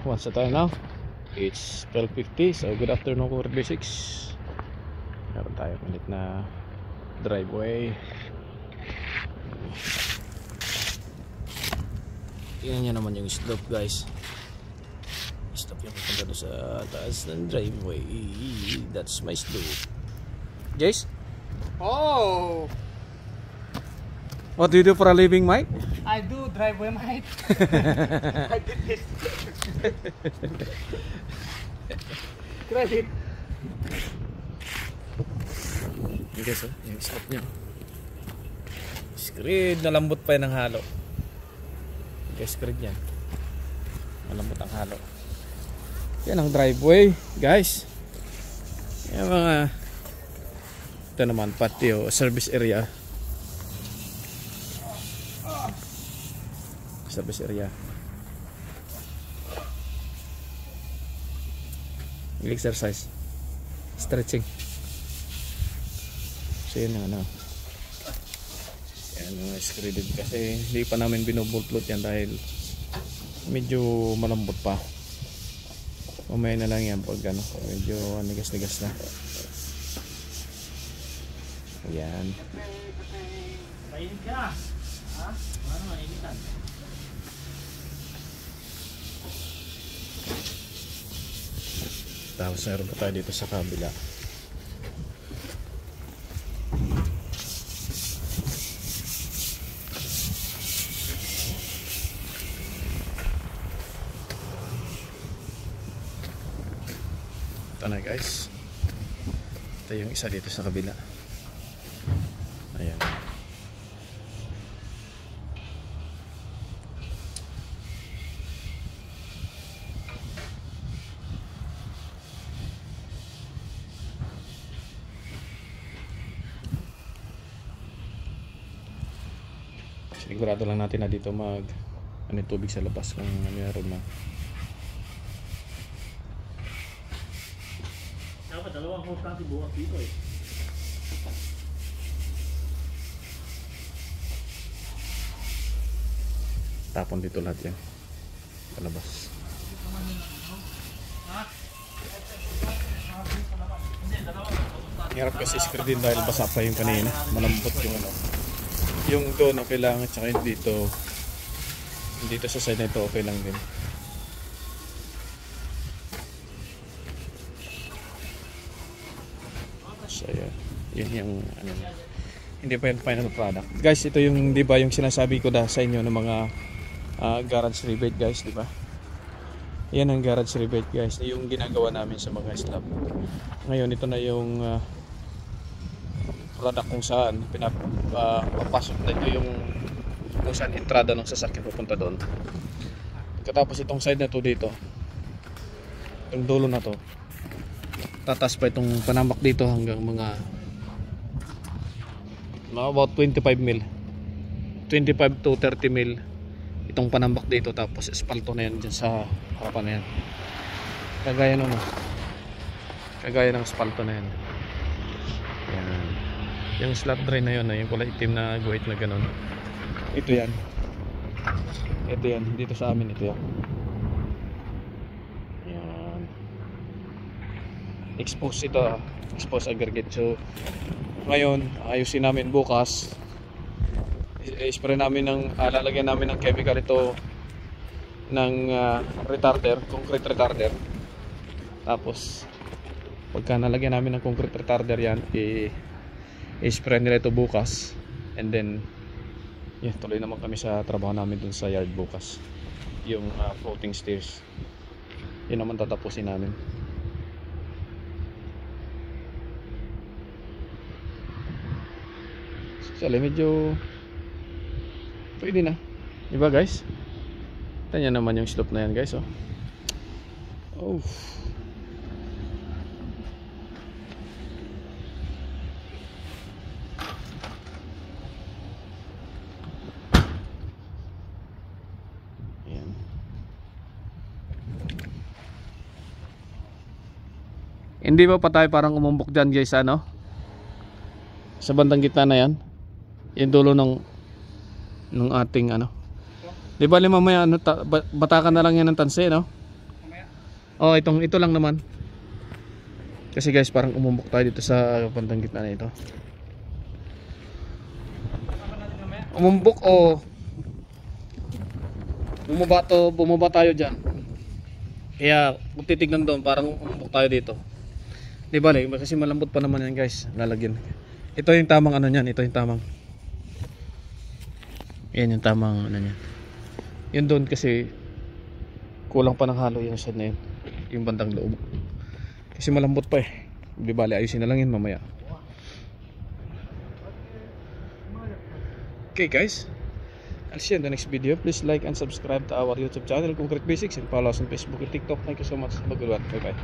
What's the time now? It's 12:50. So good afternoon ko, basics. Meron tayo ulit na driveway. Tingnan nyo naman yung slope, guys. Stop yung punta doon sa taas ng driveway. That's my slope. Jace? Oh! What do you do for a living, Mike? I do driveway, mate. I did this. Credit. Okay, so yung stop nyo. Screed, nalambot pa yan ng halo. Okay, screed yan. Malambot ang halo. Yan ang driveway, guys. Yan mga, ito naman patio, service area. Service area. Exercise, stretching. So yun ang ano. Yan mga screeded kasi hindi pa namin binubulplot yan dahil medyo malambot pa. Umaya na lang yan pag ano, medyo nigas-nigas na. Ayan. Mainit ka? Ha? Ano mainitan? Tapos meron pa tayo dito sa kabila. Ito na, guys. Ito yung isa dito sa kabila. Ayan. Sigurado lang natin na dito mag ano yung tubig sa labas kung mayroon na. Dapat dalawang hose natin bukas dito eh. Tapon dito lahat yan palabas. Hirap kasi screen din dahil basa pa yung kanina. Malambot yung ano. Yung doon okay lang at saka yung dito sa side na ito okay lang din. So yun yung ano, hindi pa yung final product. Guys, ito yung di ba yung sinasabi ko sa inyo ng mga garage rebate, guys, di ba? Yan ang garage rebate, guys, yung ginagawa namin sa mga slab. Ngayon ito na yung product kung saan papasok na ito yung kung saan entrada ng sasakyan pupunta doon. Katapos itong side na to dito, yung dulo na to, tatas pa itong panambak dito hanggang mga about 25 mil, 25 to 30 mil itong panambak dito. Tapos espalto na yan dyan sa harapan na yan, kagaya ng espalto na yan. Yan. Yung slab drain na yun, yung kulay itim na guhit na ganun, ito yan. Ito yan, dito sa amin ito yan. Yan. Expose ito, expose aggregate. So ngayon, ayusin namin bukas. I-spray namin ng, lalagyan namin ng chemical ito ng retarder, concrete retarder. Tapos pagka nalagyan namin ng concrete retarder yan, i-spray nila ito bukas, and then tuloy naman kami sa trabaho namin dun sa yard bukas. Yung floating stairs, yun naman tatapusin namin. So medyo pwede na, diba, guys? Tanya naman yung slope na yan, guys. Oh. Hindi ba pa tayo parang umumbok dyan, guys, ano? Sa bandang gitna na yan, yung dulo ng ating ano. Di ba mamaya ano, batakan na lang yan ng tanse, no? Oh, ito lang naman. Kasi guys, parang umumbok tayo dito sa bandang gitna na ito. Umumbok o bumaba tayo diyan. Kaya kung titignan doon, parang umumbok tayo dito. Di ba, kasi malambot pa naman yan guys, lalagyan. Ito yung tamang ano niyan, ito yung tamang. Yan yung tamang ano niyan. Yun doon kasi kulang pa ng halo yung side na yun, yung bandang loob. Kasi malambot pa eh. Di bali, ayusin na lang yun mamaya. Okay guys, I'll see you in the next video. Please like and subscribe to our YouTube channel, Concrete Basics, and follow us on Facebook and TikTok. Thank you so much. Have a good one. Bye bye.